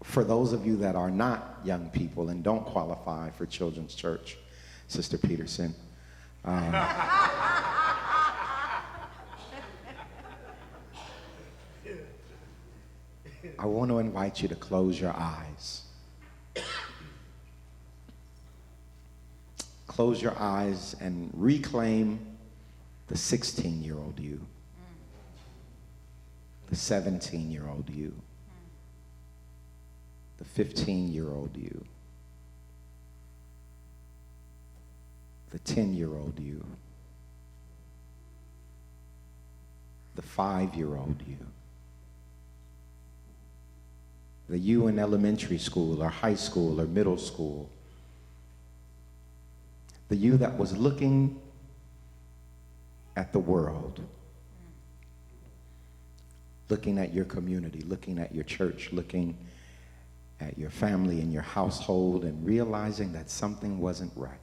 For those of you that are not young people and don't qualify for Children's Church, Sister Peterson, I want to invite you to close your eyes. Close your eyes and reclaim the 16-year-old you, the 17-year-old you, the 15-year-old you, the 10-year-old you, the 5-year-old you, the you in elementary school or high school or middle school, the you that was looking at the world, looking at your community, looking at your church, looking at your family and your household and realizing that something wasn't right.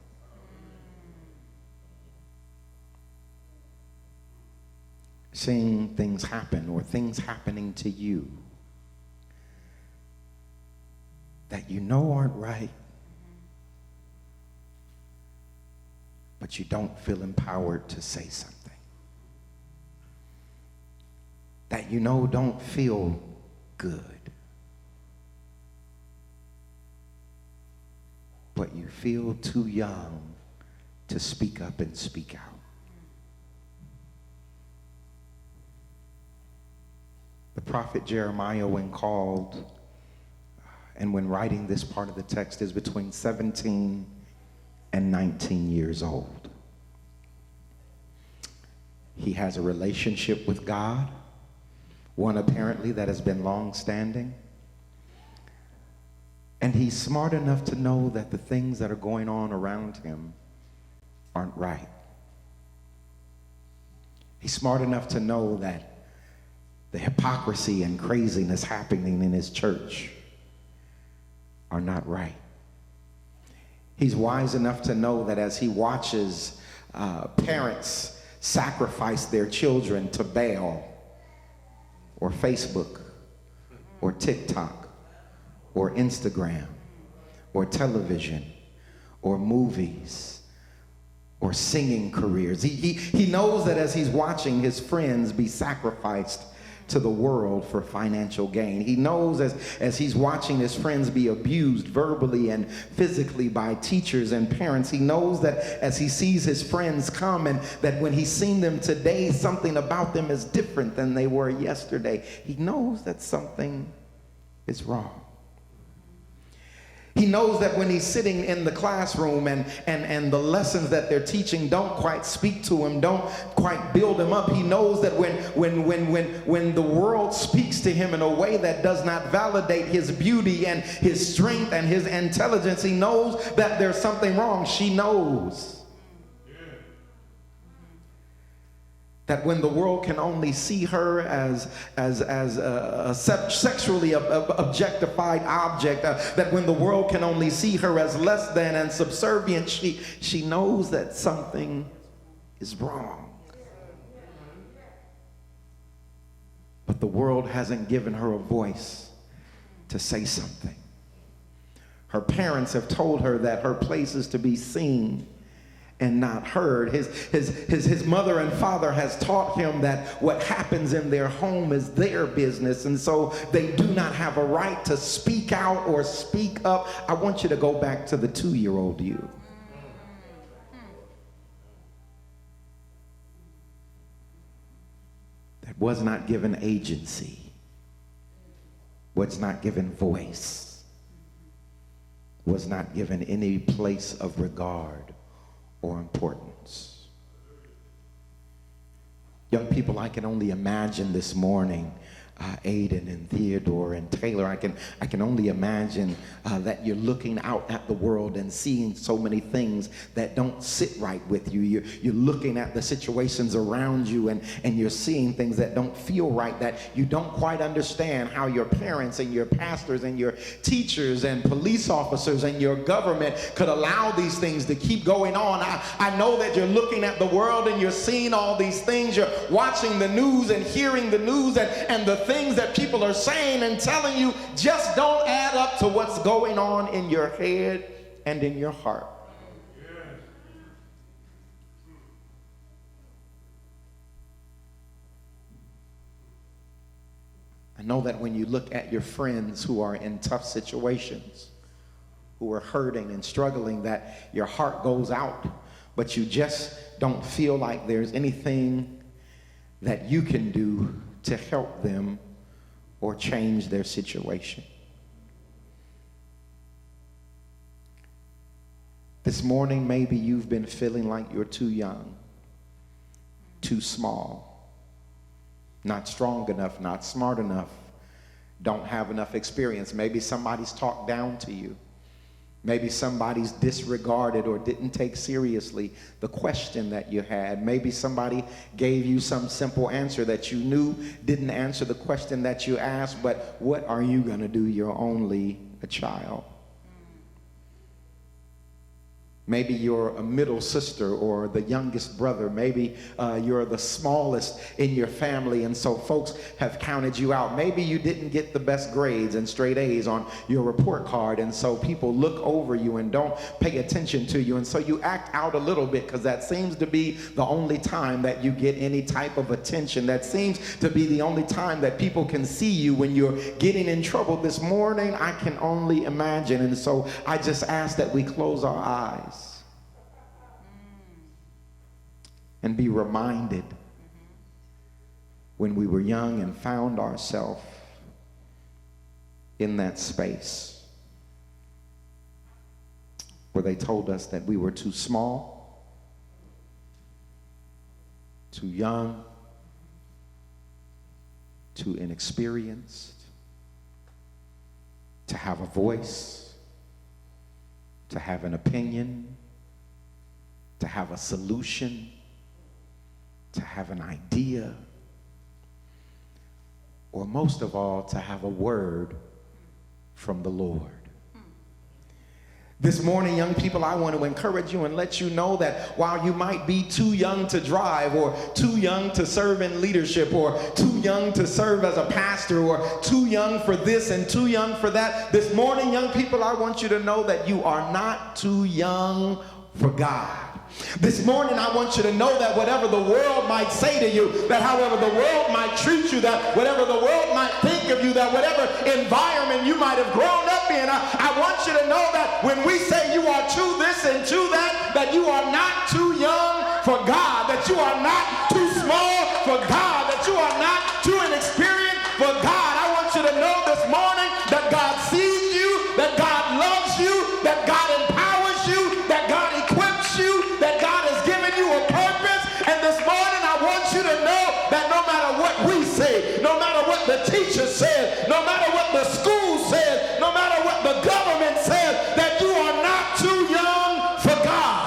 Seeing things happen or things happening to you that you know aren't right, but you don't feel empowered to say something. That you know don't feel good, but you feel too young to speak up and speak out. The prophet Jeremiah, when called and when writing this part of the text, is between 17 and 19 years old. He has a relationship with God, one apparently that has been long-standing. And he's smart enough to know that the things that are going on around him aren't right. He's smart enough to know that the hypocrisy and craziness happening in his church are not right. He's wise enough to know that as he watches parents sacrifice their children to Baal or Facebook or TikTok or Instagram or television or movies or singing careers, he knows that as he's watching his friends be sacrificed to the world for financial gain. He knows as he's watching his friends be abused verbally and physically by teachers and parents. He knows that as he sees his friends come and that when he's seen them today, something about them is different than they were yesterday. He knows that something is wrong. He knows that when he's sitting in the classroom and the lessons that they're teaching don't quite speak to him, don't quite build him up. He knows that when the world speaks to him in a way that does not validate his beauty and his strength and his intelligence, he knows that there's something wrong. She knows that when the world can only see her as a sexually objectified object, that when the world can only see her as less than and subservient, she knows that something is wrong. But the world hasn't given her a voice to say something. Her parents have told her that her place is to be seen and not heard. His mother and father has taught him that what happens in their home is their business, and so they do not have a right to speak out or speak up. I want you to go back to the 2-year-old you. That was not given agency, was not given voice, was not given any place of regard or importance. Young people, I can only imagine this morning Aiden and Theodore and Taylor. I can only imagine that you're looking out at the world and seeing so many things that don't sit right with you. You're looking at the situations around you and you're seeing things that don't feel right, that you don't quite understand how your parents and your pastors and your teachers and police officers and your government could allow these things to keep going on. I know that you're looking at the world and you're seeing all these things. You're watching the news and hearing the news and the things that people are saying and telling you just don't add up to what's going on in your head and in your heart. I know that when you look at your friends who are in tough situations, who are hurting and struggling, that your heart goes out, but you just don't feel like there's anything that you can do to help them or change their situation. This morning, maybe you've been feeling like you're too young, too small, not strong enough, not smart enough, don't have enough experience. Maybe somebody's talked down to you. Maybe somebody's disregarded or didn't take seriously the question that you had. Maybe somebody gave you some simple answer that you knew didn't answer the question that you asked, but what are you going to do? You're only a child. Maybe you're a middle sister or the youngest brother. Maybe you're the smallest in your family, and so folks have counted you out. Maybe you didn't get the best grades and straight A's on your report card, and so people look over you and don't pay attention to you, and so you act out a little bit because that seems to be the only time that you get any type of attention. That seems to be the only time that people can see you when you're getting in trouble. This morning, I can only imagine, and so I just ask that we close our eyes and be reminded when we were young and found ourselves in that space where they told us that we were too small, too young, too inexperienced to have a voice, to have an opinion, to have a solution, to have an idea, or most of all, to have a word from the Lord. This morning, young people, I want to encourage you and let you know that while you might be too young to drive, or too young to serve in leadership, or too young to serve as a pastor, or too young for this and too young for that, this morning, young people, I want you to know that you are not too young for God. This morning, I want you to know that whatever the world might say to you, that however the world might treat you, that whatever the world might think of you, that whatever environment you might have grown up in, I want you to know that when we say you are too this and too that, that you are not too young for God, that you are not too small for God, that you are not too inexperienced for God. I want you to know this morning that God sees you, that God loves you, that God empowers you, that God equips you, that God has given you a purpose. And this morning I want you to know that no matter what we say, no matter what the teacher says, no matter what the school says, no matter what the government says, that you are not too young for God.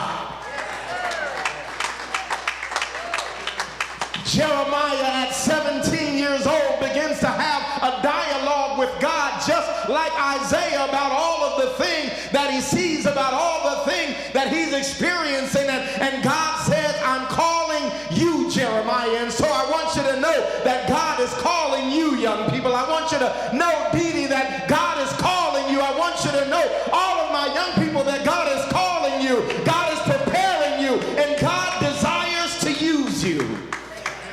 Jeremiah at 17 years old begins to have a dialogue with God, just like Isaiah, about all of the things that he sees, about all the things that he's experiencing, and God says, I'm calling you, Jeremiah. And so I want you to know that God is calling you, young people. I want you to know, Dee Dee, that God is calling you. I want you to know, all of my young people, that God is calling you. God is preparing you, and God desires to use you.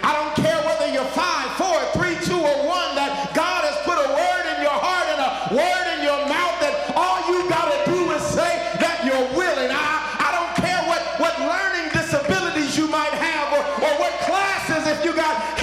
I don't care whether you're 5, 4, 3, 2, or 1, that God has put a word in your heart and a word in your mouth, that all you got to do is say that you're willing. I don't care what learning disabilities you might have, or what classes, if you got